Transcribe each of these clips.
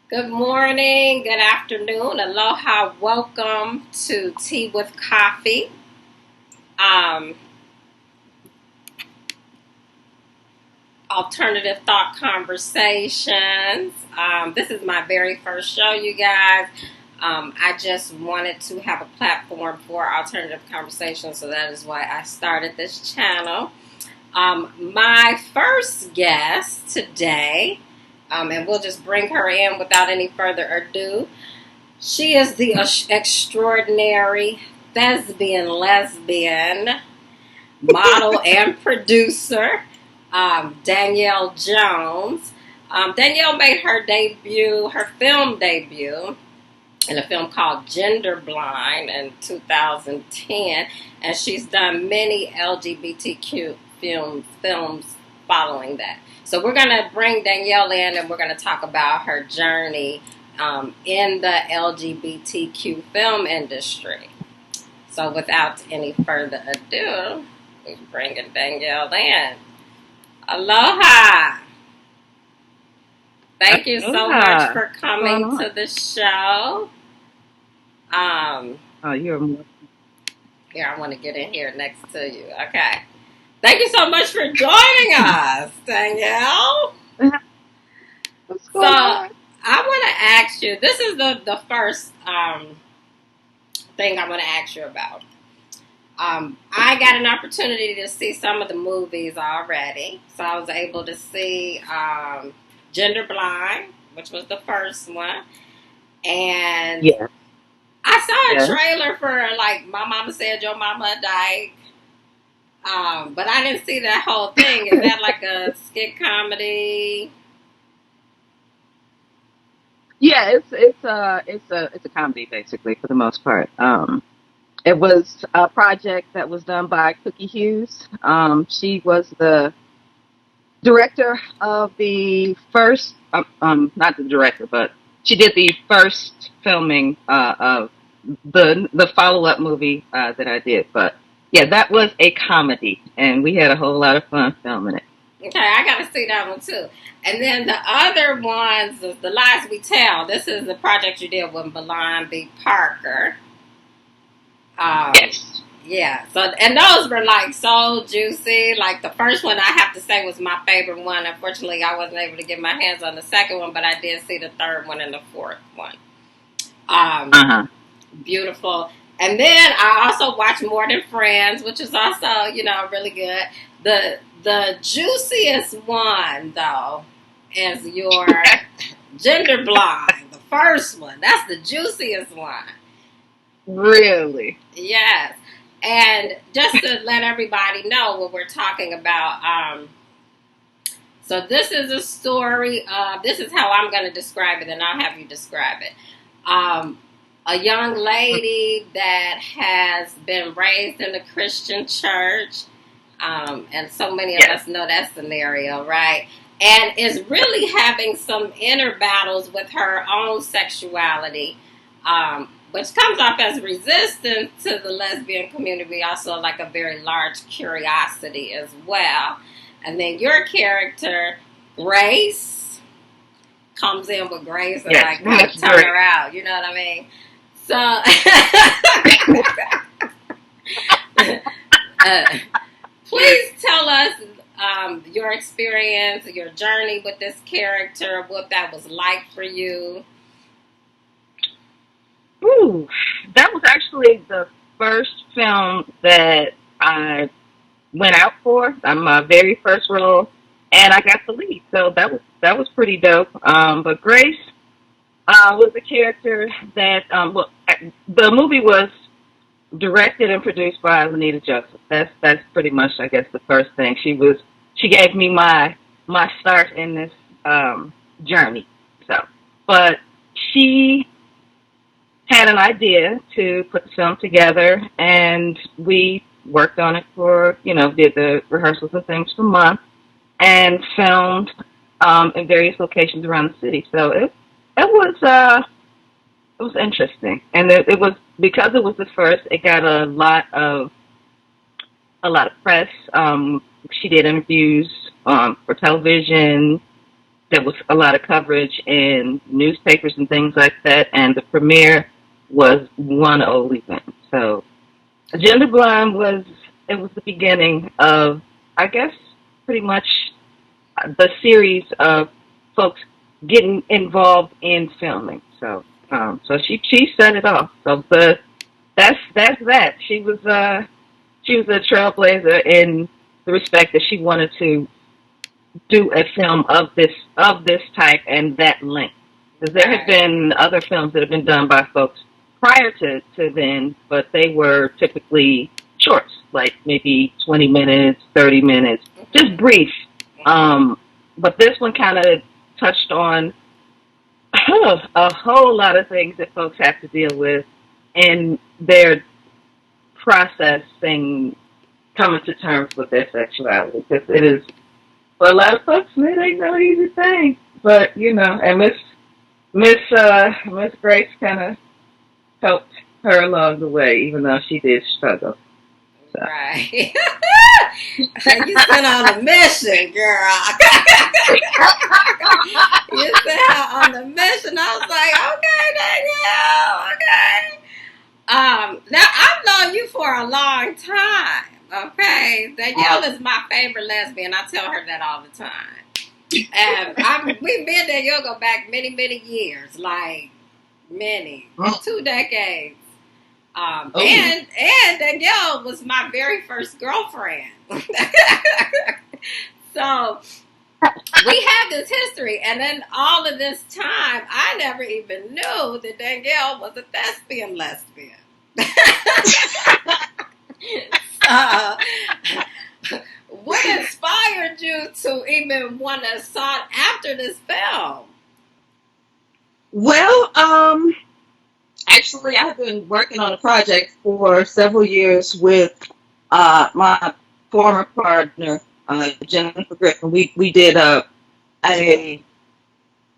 Good morning, good afternoon, aloha, welcome to Tea with Kafi. Um, Alternative Thought Conversations. This is my very first show, you guys. I just wanted to have a platform for alternative conversations, so that is why I started this channel. My first guest today, and we'll just bring her in without any further ado. She is the extraordinary thespian, lesbian, model, and producer, Danielle Jones. Danielle made her film debut, in a film called Gender Blind in 2010, and she's done many LGBTQ films following that. So we're going to bring Danielle in, and we're going to talk about her journey in the LGBTQ film industry. So without any further ado, we're bringing Danielle in. Aloha! Thank you so much for coming to the show. You're more. Here, I want to get in here next to you. Okay. Thank you so much for joining us, Danielle. What's So, going on? I want to ask you, this is the first thing I want to ask you about. I got an opportunity to see some of the movies already. So, I was able to see Gender Blind, which was the first one. And Yeah. I saw a Yeah. trailer for, like, My Mama Said Your Mama Died. But I didn't see that whole thing. Is that like a skit comedy? Yeah, it's a comedy basically for the most part. It was a project that was done by Cookie Hughes. She was the director of the first, not the director, but she did the first filming of the follow up movie that I did. But yeah, that was a comedy, and we had a whole lot of fun filming it. Okay, I got to see that one too. And then the other ones is The Lies We Tell. This is the project you did with Milan B. Parker. Yes. Yeah, so and those were like so juicy. Like the first one, I have to say, was my favorite one. Unfortunately, I wasn't able to get my hands on the second one, but I did see the third one and the fourth one. Uh huh. Beautiful. And then I also watched More Than Friends, which is also, really good. The juiciest one though is your Gender Blind, the first one. That's the juiciest one. Really? Yes. And just to let everybody know what we're talking about, so this is a story of, this is how I'm going to describe it, and I'll have you describe it. A young lady that has been raised in a Christian church, and so many of us know that scenario, right? And is really having some inner battles with her own sexuality, which comes off as resistance to the lesbian community, also like a very large curiosity as well. And then your character, Grace, comes in with Grace and like kind of turn her out. You know what I mean? So, please tell us your experience, your journey with this character, what that was like for you. Ooh, that was actually the first film that I went out for. My very first role, and I got the lead. So that was pretty dope. But Grace was a character that the movie was directed and produced by Lanita Joseph. That's pretty much, I guess, the first thing. She gave me my start in this journey. So, but she had an idea to put the film together, and we worked on it for, did the rehearsals and things for months, and filmed in various locations around the city. So it was interesting, and it was, because it was the first. It got a lot of press. She did interviews for television, there was a lot of coverage in newspapers and things like that, and the premiere was one old event. So Gender Blind was the beginning of, I guess, pretty much the series of folks getting involved in filming. So she set it off. So that's that. She was a trailblazer in the respect that she wanted to do a film of this type and that length. Because there have been other films that have been done by folks prior to then, but they were typically shorts, like maybe 20 minutes, 30 minutes, just brief. But this one kind of touched on a whole lot of things that folks have to deal with in their processing, coming to terms with their sexuality. Because it is, for a lot of folks, it ain't no easy thing. But, and Miss Grace kind of helped her along the way, even though she did struggle. So. Right. You sent on a mission, girl. You sent on the mission. I was like, okay, Danielle, okay. Now I've known you for a long time. Okay, Danielle is my favorite lesbian. I tell her that all the time. And we've been there. You'll go back many, many years, like 2 decades. And Danielle was my very first girlfriend. So we have this history, and then all of this time, I never even knew that Danielle was a Thespian lesbian. What inspired you to even want to sought after this film? Well, actually, I've been working on a project for several years with my former partner, Jennifer Griffin. We did a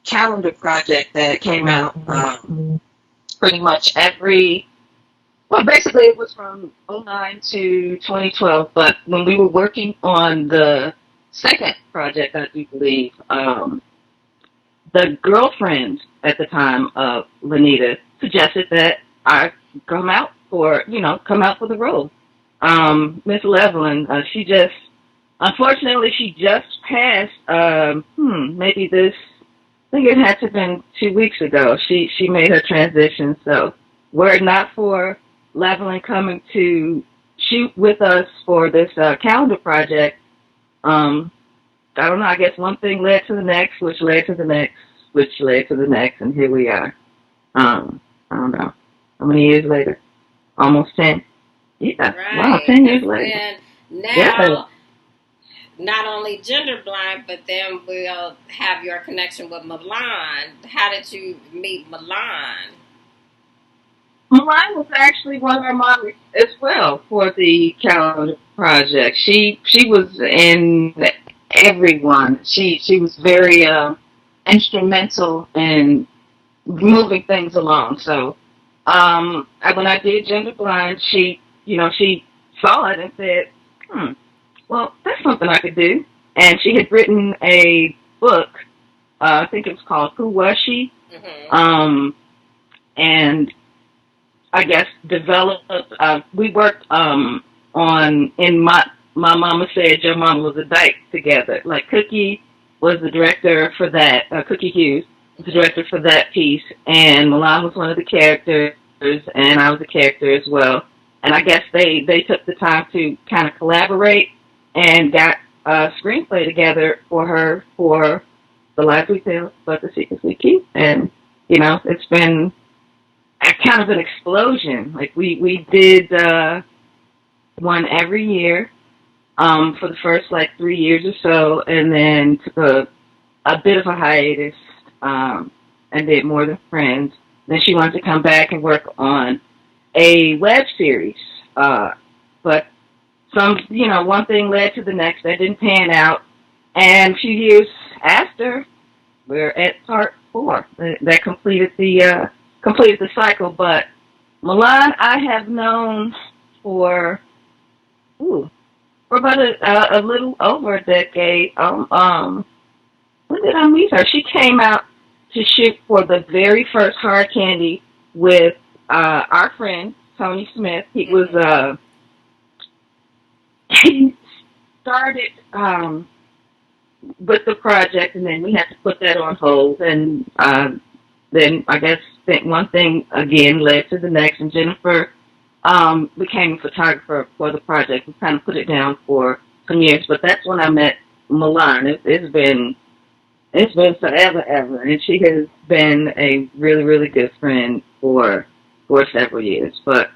calendar project that came out pretty much basically it was from 2009 to 2012. But when we were working on the second project, I do believe, the girlfriend at the time of Lanita suggested that I come out for the role. Miss Levelin, unfortunately, she just passed, maybe I think it had to have been 2 weeks ago. She made her transition, so were it not for Levelin coming to shoot with us for this calendar project, I don't know, I guess one thing led to the next, which led to the next, which led to the next, and here we are. I don't know. How many years later? Almost 10. Yeah. Right. Wow, 10 years later. And now, not only Gender Blind, but then we'll have your connection with Milan. How did you meet Milan? Milan was actually one of our models as well for the calendar project. She was in everyone. She was very instrumental in moving things along. So when I did Gender Blind, she saw it and said, well, that's something I could do. And she had written a book, I think it was called Who Was She? Mm-hmm. And I guess developed, we worked on, in My Mama Said Your Mama Was a Dyke together. Like Cookie was the director for that, Cookie Hughes was the director for that piece, and Milan was one of the characters, and I was a character as well. And I guess they took the time to kind of collaborate and got a screenplay together for her for The Lies We Tell, But the Secrets We Keep. And, it's been kind of an explosion. Like we did one every year for the first 3 years or so, and then took a bit of a hiatus and did More Than Friends. Then she wanted to come back and work on a web series, but one thing led to the next. That didn't pan out, and a few years after, we're at part 4 that completed the cycle. But Milan, I have known for about a little over a decade. when did I meet her? She came out to shoot for the very first Hard Candy with our friend Tony Smith. He was he started with the project, and then we had to put that on hold. And then I guess one thing again led to the next, and Jennifer became a photographer for the project. We kind of put it down for some years, but that's when I met Milan. It's been forever, ever, and she has been a really, really good friend for several years. But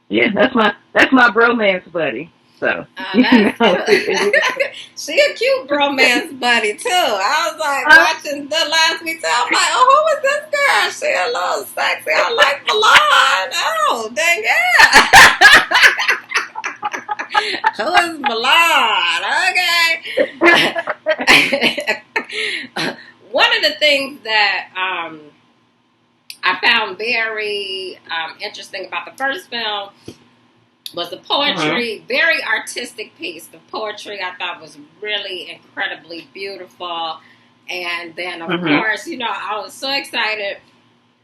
yeah, that's my bromance buddy. So she a cute bromance buddy too. I was like watching the last week. I'm like, oh, who is this girl? She a little sexy. I like Milan. Oh, dang yeah. Who is Milan? Okay. One of the things that I found very interesting about the first film was the poetry, very artistic piece. The poetry I thought was really incredibly beautiful. And then, of course, you know, I was so excited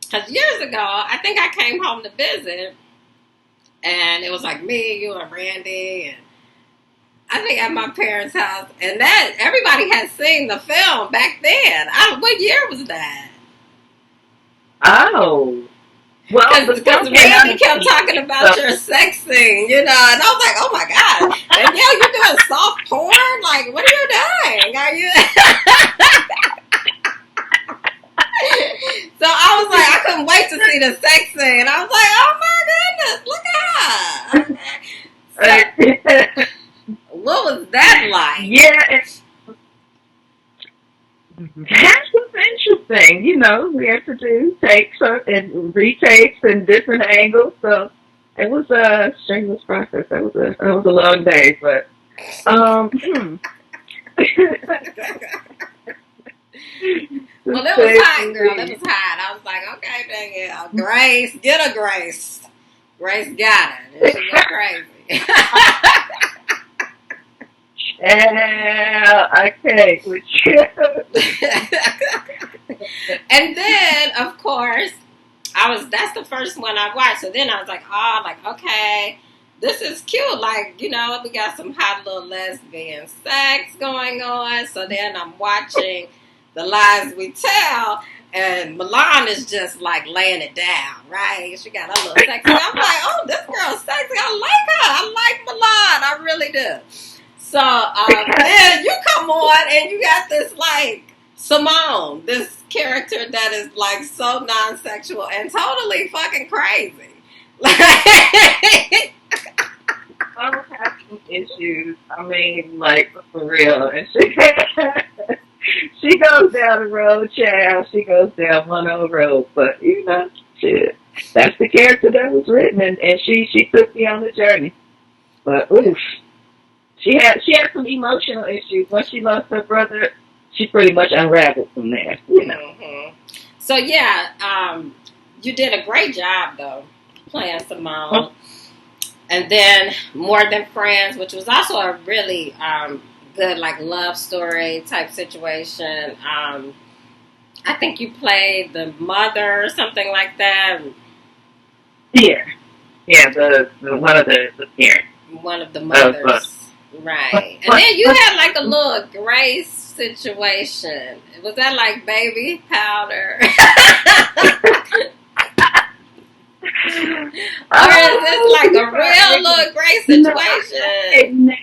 because years ago, I think I came home to visit and it was like me, you, and Randy, and I think at my parents' house. And that everybody had seen the film back then. What year was that? Oh. Well, because Randy kept talking about your sex scene, you know, and I was like, oh my God, Danielle, you're doing soft porn? Like, what are you doing? Are you? So I was like, I couldn't wait to see the sex scene. I was like, oh my goodness, look at her. So, what was that like? Yeah, that was interesting. You know, we had to do takes and retakes and different angles. So it was a strenuous process. That was a long day, but well, it was hot, girl. It was hot. I was like, okay, Danielle, Grace, get a Grace. Grace got it. And she went crazy. Yeah, I can't with you. And then, of course, that's the first one I watched. So then I was like, okay, this is cute. Like, you know, we got some hot little lesbian sex going on. So then I'm watching The Lies We Tell, and Milan is just like laying it down, right? She got a little sexy. I'm like, oh, this girl's sexy. I like her. I like Milan. I really do. So then you come on and you got this like Simone, this character that is like so non-sexual and totally fucking crazy. I was having issues. I mean, like for real. And she goes down the road, child. She goes down one old road. But you know, shit, that's the character that was written, and she took me on the journey. But oof. She had some emotional issues. Once she lost her brother, she pretty much unraveled from there, you know. Mm-hmm. So yeah, you did a great job though, playing Simone. And then More Than Friends, which was also a really good like love story type situation. I think you played the mother or something like that. Yeah, the one of the parents. One of the mothers. Right. And then you had like a little Grace situation. Was that like baby powder? Or is this like a real little Grace situation? No,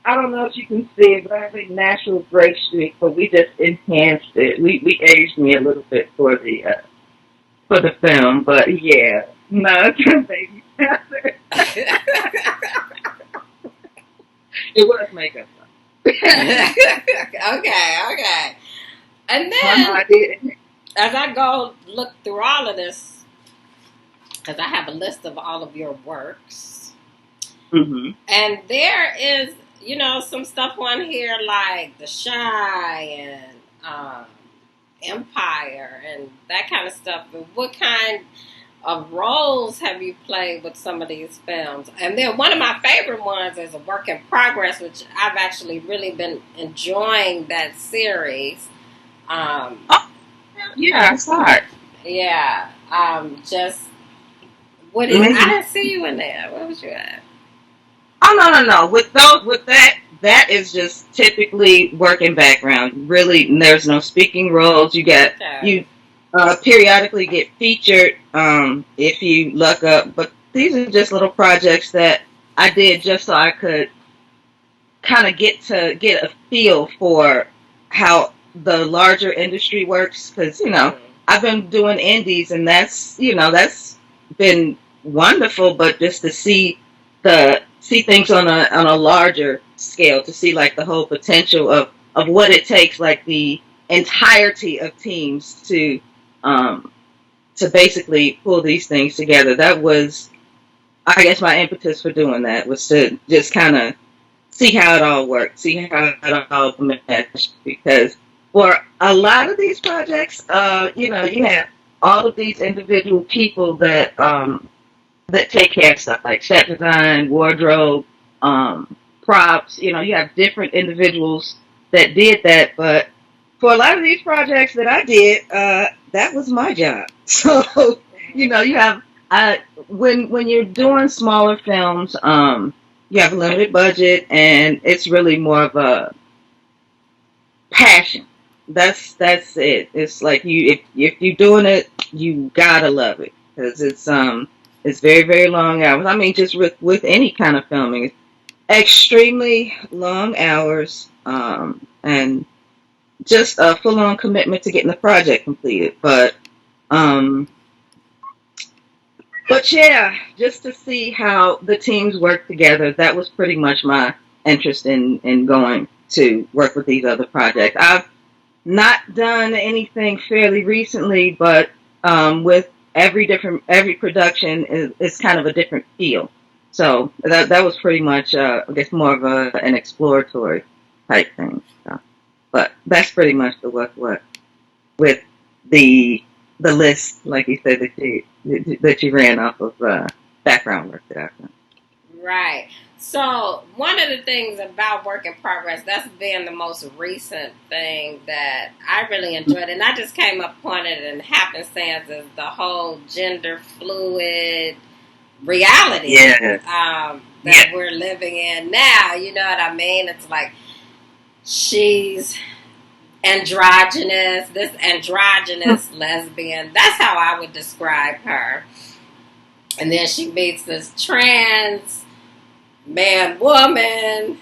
I don't know if you can see it, but I have a natural Grace streak, but we just enhanced it. We aged me a little bit for the film, but yeah. No, it's a baby powder. It was makeup. Okay. And then, as I go look through all of this, because I have a list of all of your works, and there is, you know, some stuff on here like The Shy and Empire and that kind of stuff. But what kind of roles have you played with some of these films? And then one of my favorite ones is A Work in Progress, which I've actually really been enjoying that series. Um, Oh, yeah, I saw it. yeah, just what is? I Maybe. didn't see you in there. Where was you at? Oh, no. With that is just typically working background. Really, there's no speaking roles. Okay. You periodically get featured if you luck up, but these are just little projects that I did just so I could kind of get a feel for how the larger industry works. Because Mm-hmm. I've been doing indies, and that's been wonderful. But just to see things on a larger scale, to see like the whole potential of what it takes, like the entirety of teams um to basically pull these things together. That was, I guess, my impetus for doing that was to just kind of see how it all worked, see how it all meshed. Because for a lot of these projects, you have all of these individual people that take care of stuff like set design, wardrobe, props. You have different individuals that did that. But for a lot of these projects that I did, that was my job. So you have when you're doing smaller films, you have a limited budget, and it's really more of a passion. That's it. It's like if you're doing it, you gotta love it because it's very very long hours. I mean, just with any kind of filming, it's extremely long hours, and just a full on commitment to getting the project completed. Um, but yeah, just to see how the teams work together, that was pretty much my interest in going to work with these other projects. I've not done anything fairly recently, but with every production is kind of a different feel. So that was pretty much, I guess, more of an exploratory type thing. So, but that's pretty much the what with the the list, like you said, that you ran off of background work that I've done. Right. So one of the things about Work in Progress, that's been the most recent thing that I really enjoyed, and I just came upon it in happenstance, is the whole gender fluid reality Yeah, yeah. that we're living in now. You know what I mean? It's like she's androgynous, this androgynous lesbian. That's how I would describe her. And then she meets this trans man woman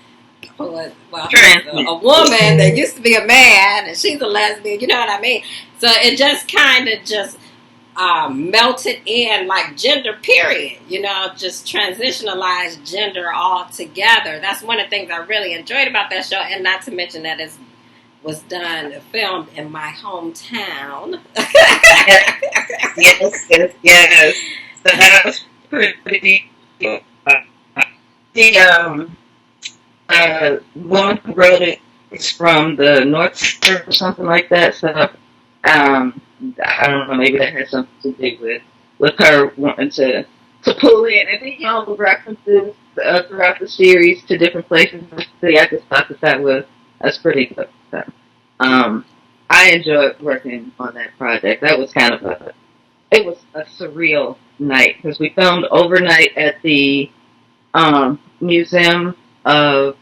who is, well, he's Transmit. a woman that used to be a man, and she's a lesbian. You know what I mean? So it just kind of just melted in like gender. Period. Just transitionalized gender altogether. That's one of the things I really enjoyed about that show, and not to mention that it was filmed in my hometown. Yes, yes. So that was pretty. The woman who wrote it is from the North Shore or something like that. So I don't know. Maybe that has something to do with her wanting to pull in, and then all the references throughout the series to different places. See, I just thought that's pretty good. So, I enjoyed working on that project. That was kind of it was a surreal night because we filmed overnight at the Museum of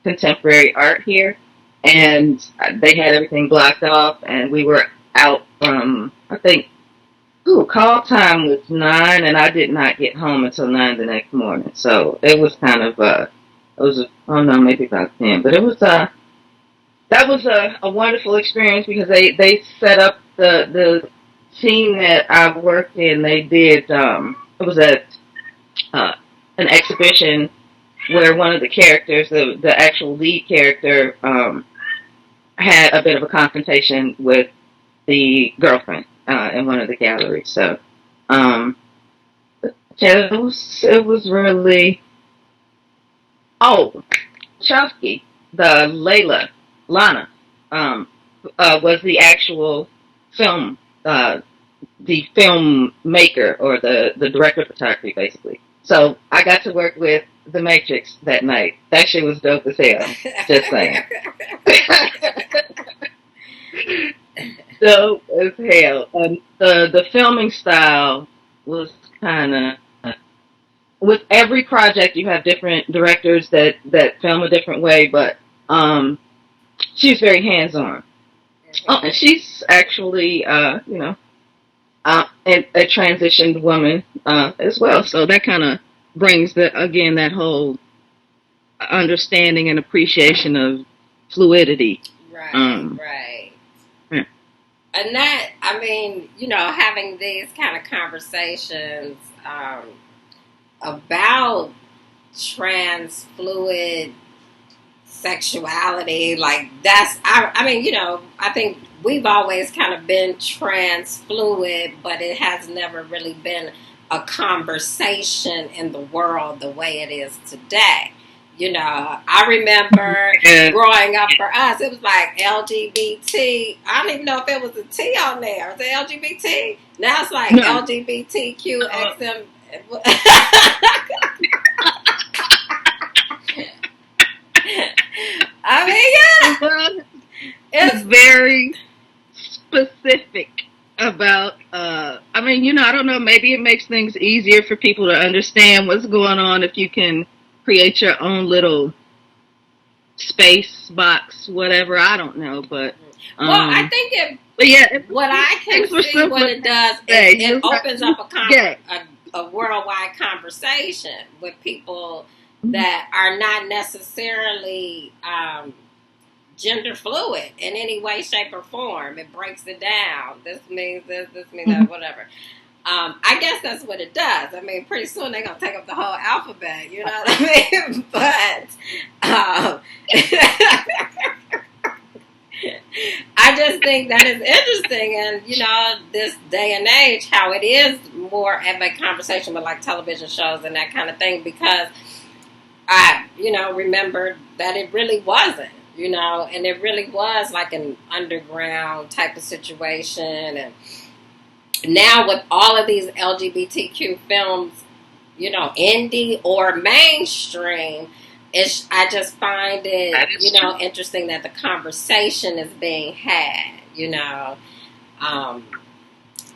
Contemporary Art here, and they had everything blocked off, and we were out from, I think, call time was 9, and I did not get home until 9 the next morning. So it was kind of oh no, maybe about 10, but it was that was a wonderful experience because they set up the team that I worked in. They did it was uh, an exhibition where one of the characters, the actual lead character, had a bit of a confrontation with the girlfriend in one of the galleries. So, yeah, it was really. Oh, Chelsky, the Lana, was the actual film the filmmaker or the director of photography, basically. So I got to work with The Matrix that night. That shit was dope as hell. Just saying. Dope as hell. And the filming style was kind of, with every project you have different directors that film a different way, but she's very hands on. Oh, and she's actually a transitioned woman as well. So that kind of brings that whole understanding and appreciation of fluidity. Right, right. Yeah. And that, I mean, having these kind of conversations about trans fluid sexuality, like I mean, I think we've always kind of been trans fluid, but it has never really been a conversation in the world the way it is today. I remember growing up, for us, it was like LGBT. I don't even know if it was a T on there. Was it LGBT? Now it's like LGBTQXM. I mean, yeah. It's very specific about, I mean, I don't know, maybe it makes things easier for people to understand what's going on if you can create your own little space box, whatever. I don't know, but well, I think what I can see what it does is it opens up a worldwide conversation with people that are not necessarily gender fluid in any way, shape, or form. It breaks it down. This means this means that, whatever. I guess that's what it does. I mean, pretty soon they're going to take up the whole alphabet, you know what I mean? But I just think that is interesting. And, this day and age, how it is more of a conversation with like television shows and that kind of thing, because I, remember that it really wasn't, and it really was like an underground type of situation. And now with all of these LGBTQ films, indie or mainstream, I just find it, interesting that the conversation is being had, on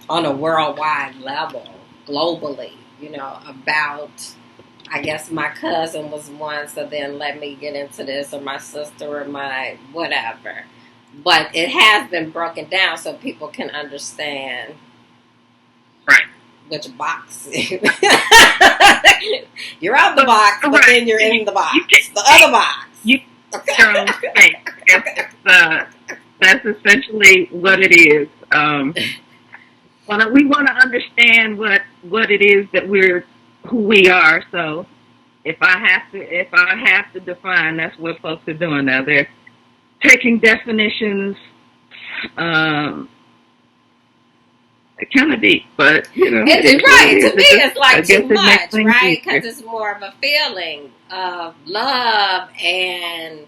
a worldwide level, globally, about, I guess my cousin was one, so then let me get into this, or my sister, or my whatever. But it has been broken down so people can understand which box. You're out the box, but then you're in the box. The other box. That's essentially what it is. We want to understand what it is that who we are. So if I have to define, that's what folks are doing now. They're taking definitions. Kind of deep, but it's right. To me, it's like too much, right? Because it's more of a feeling of love and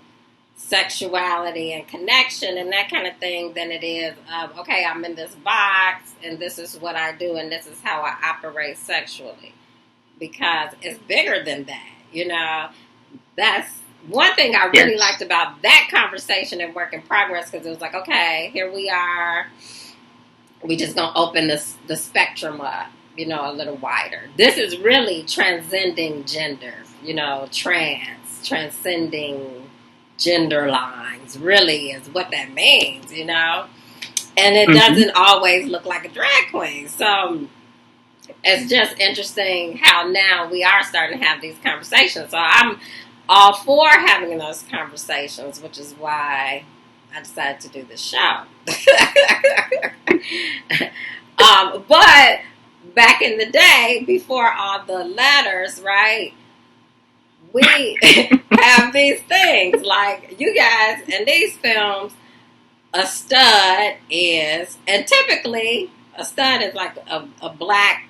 sexuality and connection and that kind of thing than it is of, okay, I'm in this box and this is what I do and this is how I operate sexually. Because it's bigger than that, That's one thing I really liked about that conversation in Work in Progress, because it was like, okay, here we are. We just gonna open the spectrum up, a little wider. This is really transcending gender, transcending gender lines really is what that means, And it doesn't always look like a drag queen. So it's just interesting how now we are starting to have these conversations. So I'm all for having those conversations, which is why I decided to do this show. But back in the day, before all the letters, right, we have these things like you guys in these films. A stud is, and typically a stud is like a black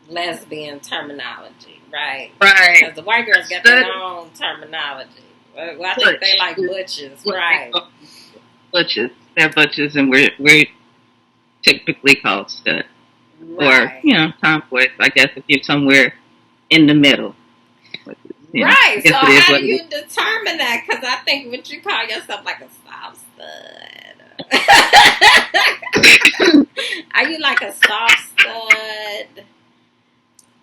lesbian terminology, right? Right. Because the white girls get their own terminology. Well, I think they like butches, right? Butches. They're butches, and we're typically called stud. or, Right. tomboys, I guess, if you're somewhere in the middle. But, Right. I guess So it is how what do it you is. determine that? Because I think would you call yourself like a soft stud? Are you like a soft stud?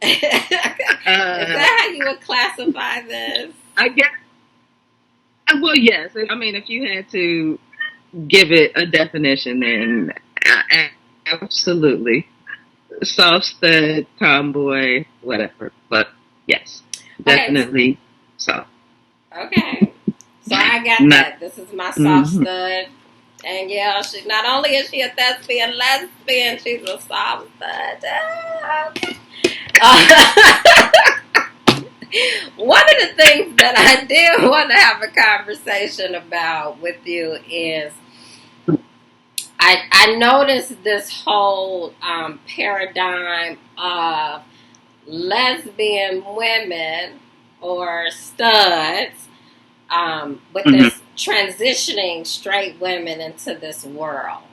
Is that how you would classify this? I guess, well, yes. I mean, if you had to give it a definition, then absolutely. Soft stud, tomboy, whatever. But yes, Okay. definitely soft. Okay. So I got Not, that. This is my soft hmm stud. And yeah, she not only is she a thespian lesbian, she's a soft stud. One of the things that I did want to have a conversation about with you is I noticed this whole paradigm of lesbian women or studs with hmm this transitioning straight women into this world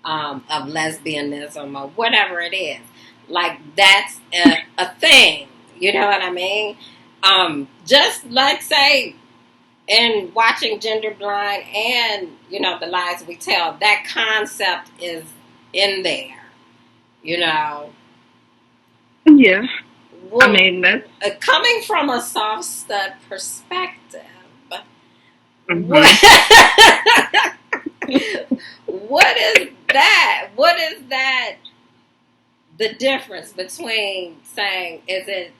of lesbianism or whatever it is. Like that's a thing. You know what I mean? Just like say in watching Gender Blind and the lies we tell, that concept is in there. You know, Yeah. I well, mean, that's. coming from a soft stud perspective, what hmm what is that? What is that? The difference between saying is it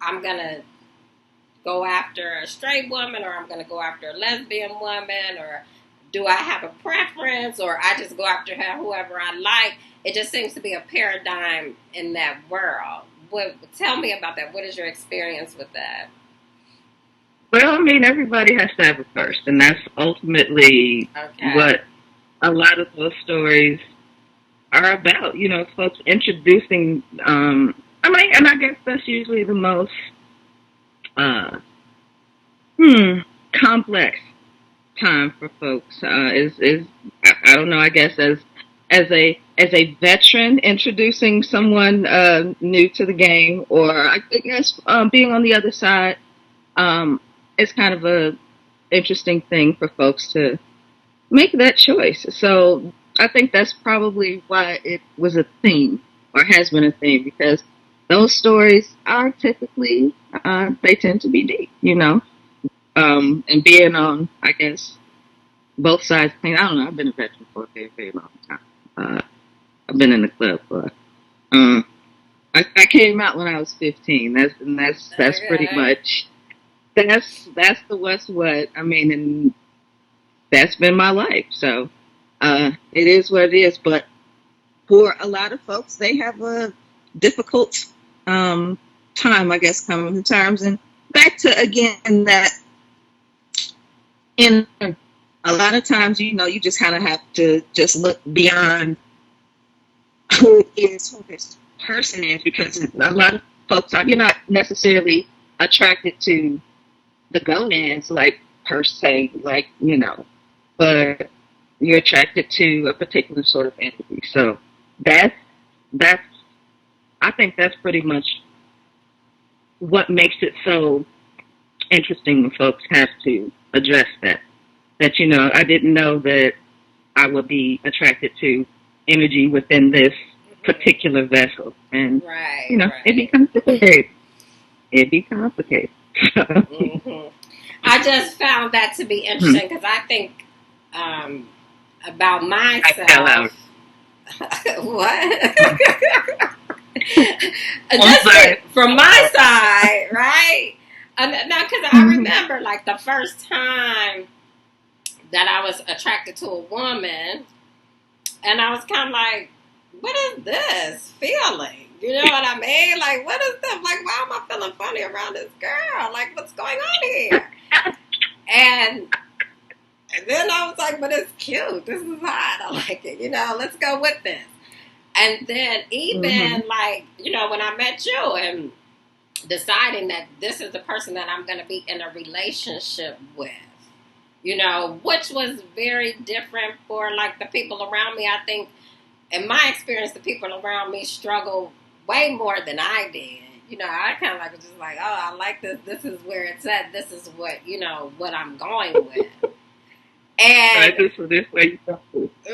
I'm gonna go after a straight woman or I'm gonna go after a lesbian woman or do I have a preference or I just go after whoever I like? It just seems to be a paradigm in that world. Tell me about that. What is your experience with that? Well, I mean, everybody has to have a first, and that's ultimately Okay. what a lot of those stories are about. Folks introducing. I mean, and I guess that's usually the most uh, complex time for folks. Is I don't know. I guess as a veteran introducing someone new to the game, or I guess being on the other side, it's kind of a interesting thing for folks to make that choice. So I think that's probably why it was a theme or has been a theme because those stories are typically they tend to be deep. And being on, I guess, both sides. I don't know. I've been a veteran for a very, very long time. I've been in the club for. I came out when I was 15. That's pretty Okay. much that's the what's what. I mean, and that's been my life. So it is what it is. But for a lot of folks, they have a difficult time, I guess, coming to terms. And back to again that in a lot of times, you just kind of have to just look beyond who it is, who this person is, because a lot of folks are, you're not necessarily attracted to the gonads, like per se, but you're attracted to a particular sort of entity. So that's that's I think that's pretty much what makes it so interesting when folks have to address that. That I didn't know that I would be attracted to energy within this Mm-hmm. particular vessel, and Right. it Right. be complicated. It be complicated. Mm-hmm. I just found that to be Hmm. interesting because I think about I fell myself. out. What? I'm Just sorry. from my side, right? Now, because I Mhm. remember like the first time that I was attracted to a woman, and I was kind of like, what is this feeling? You know what I mean? Like, what is this? Like, why am I feeling funny around this girl? Like, what's going on here? And then I was like, but it's cute. This is hot. I like it. Let's go with this. And then Mhm. even like, when I met you and deciding that this is the person that I'm going to be in a relationship with, which was very different for like the people around me. I think in my experience, the people around me struggle way more than I did. I kind of like was just like, oh, I like this. This is where it's at. This is what what I'm going with. And this way you go.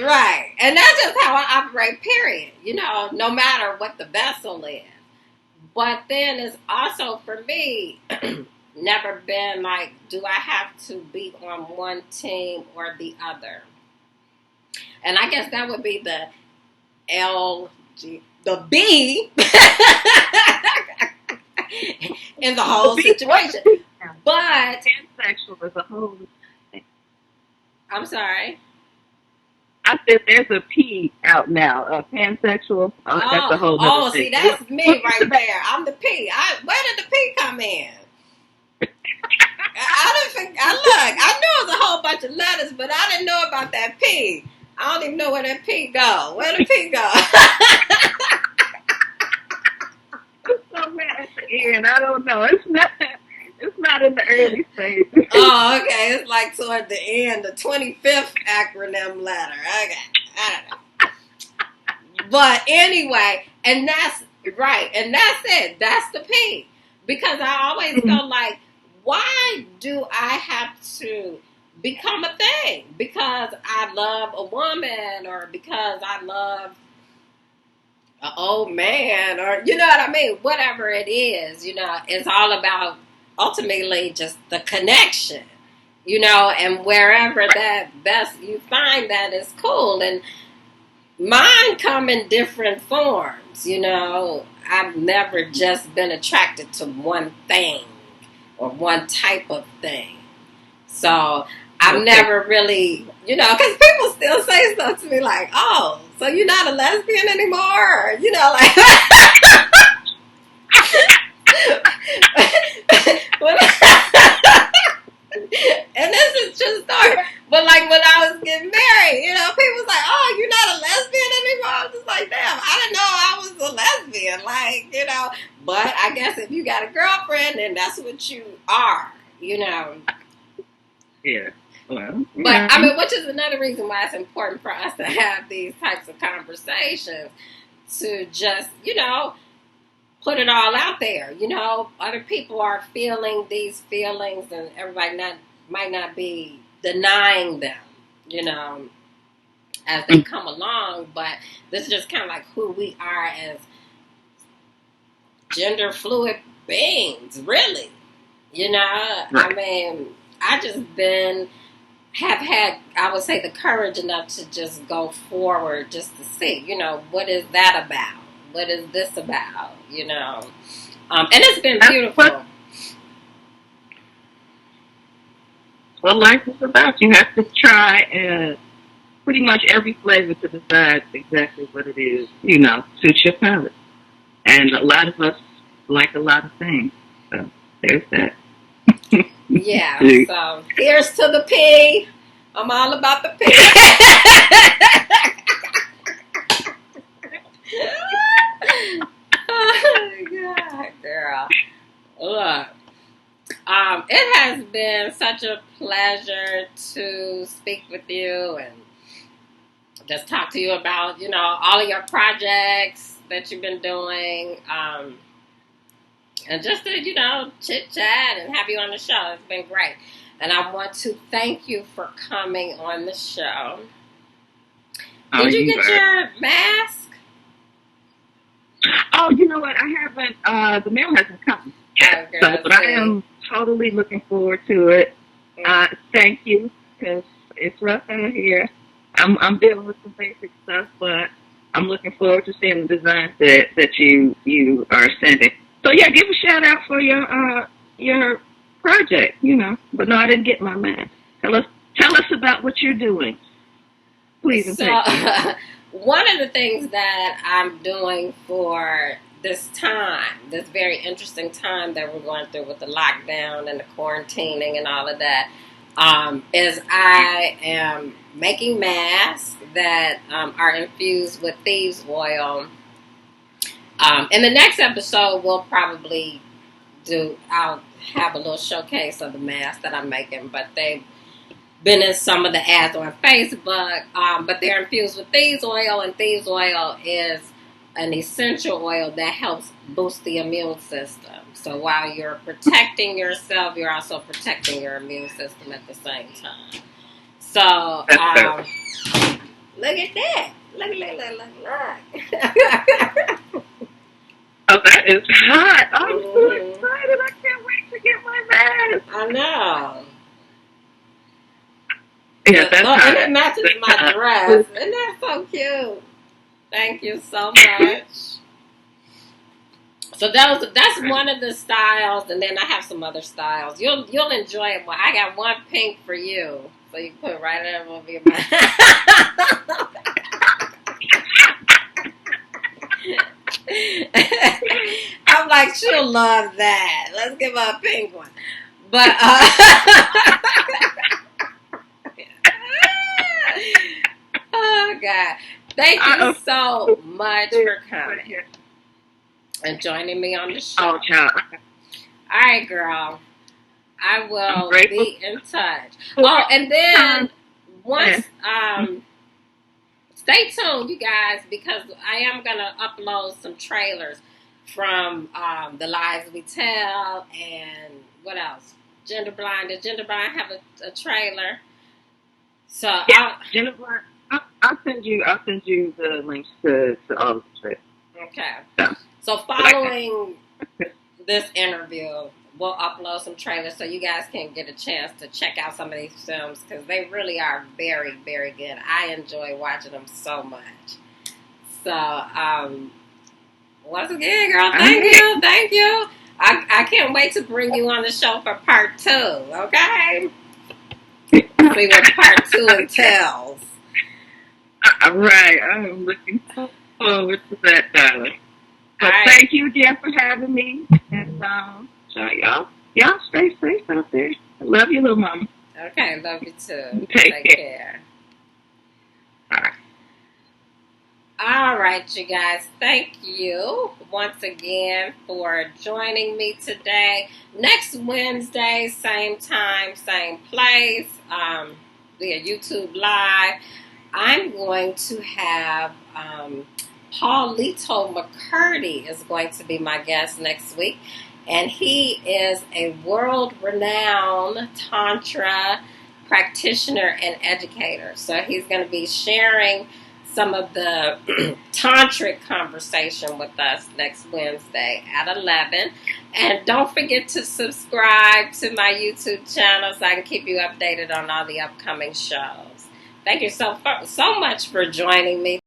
right, and that's just how I operate. Period. No matter what the vessel is. But then it's also for me never been like, do I have to be on one team or the other? And I guess that would be the the B in the whole situation. But pansexual is a whole thing. I'm sorry. I said there's a P out now, pansexual. That's a whole other thing. See, that's me right there. I'm the P. Where did the P come in? I knew it was a whole bunch of letters, but I didn't know about that P. I don't even know where that P go. Where the P go? I'm so mad at the end. I don't know. It's not in the early stages. Oh, okay. It's like toward the end, the 25th acronym letter. Okay. I don't know. But anyway, and that's right. And that's it. That's the P. Because I always felt like, why do I have to become a thing? Because I love a woman, or because I love an old man, or you know what I mean? Whatever it is, it's all about ultimately just the connection, and wherever that best you find that is cool. And mine come in different forms, I've never just been attracted to one thing or one type of thing. So I've never really, because people still say stuff to me like, oh, so you're not a lesbian anymore? Or, like. And this is true story. But like when I was getting married, people was like, oh, you're not a lesbian anymore? I was just like, damn, I didn't know I was a lesbian. Like, but I guess if you got a girlfriend, then that's what you are, Yeah. Well, but I mean, which is another reason why it's important for us to have these types of conversations, to just, put it all out there. Other people are feeling these feelings, and everybody might not be denying them, as they come along. But this is just kind of like who we are as gender fluid beings, really. Right. I mean, I just have had, I would say, the courage enough to just go forward, just to see, what is that about? What is this about? And it's been beautiful. What life is about. You have to try pretty much every flavor to decide exactly what it is, suits your palate. And a lot of us like a lot of things. So there's that. Yeah, so here's to the P. I'm all about the P. Oh, God, girl. Look, it has been such a pleasure to speak with you and just talk to you about, all of your projects that you've been doing. And just to, chit-chat and have you on the show. It's been great. And I want to thank you for coming on the show. Did you get your mask? Oh, you know what? I haven't, the mail hasn't come yet. Oh, but I am totally looking forward to it. Thank you, because it's rough out here. I'm dealing with some basic stuff, but I'm looking forward to seeing the designs that you are sending. So yeah, give a shout out for your project, But no, I didn't get my mask. Tell us about what you're doing, please. And so, one of the things that I'm doing for this time, this very interesting time that we're going through with the lockdown and the quarantining and all of that, is I am making masks that are infused with thieves oil. In the next episode, we'll probably I'll have a little showcase of the masks that I'm making, but been in some of the ads on Facebook, but they're infused with thieves oil, and thieves oil is an essential oil that helps boost the immune system. So while you're protecting yourself, you're also protecting your immune system at the same time. So, look at that. Look. Oh, that is hot. I'm so excited. I can't wait to get my mask. I know. Yeah, that's hot. And it matches my dress. Isn't that so cute? Thank you so much. So that's one of the styles, and then I have some other styles. You'll enjoy it. Well, I got one pink for you, so you can put it right there over your mouth. I'm like, she'll love that. Let's give her a pink one. But oh God, thank you so much for coming and joining me on the show. Oh, child. All right, girl. I will be in touch. Oh, and then once, stay tuned, you guys, because I am gonna upload some trailers from The Lies We Tell, and what else? Gender Blind. Did Gender Blind have a trailer? So yeah, Gender Blind. I'll send you the links to all the trailers. Okay. So following this interview, we'll upload some trailers so you guys can get a chance to check out some of these films, because they really are very, very good. I enjoy watching them so much. So, once again, girl, thank you. I can't wait to bring you on the show for part 2, okay? See what part 2 entails. Right, I'm looking forward to that, darling. But thank you again for having me. And so y'all stay safe out there. I love you, little mama. Okay, love you too. Take care. All right, you guys. Thank you once again for joining me today. Next Wednesday, same time, same place, via YouTube Live. I'm going to have Paulito McCurdy is going to be my guest next week. And he is a world-renowned Tantra practitioner and educator. So he's going to be sharing some of the tantric conversation with us next Wednesday at 11. And don't forget to subscribe to my YouTube channel so I can keep you updated on all the upcoming shows. Thank you so much for joining me.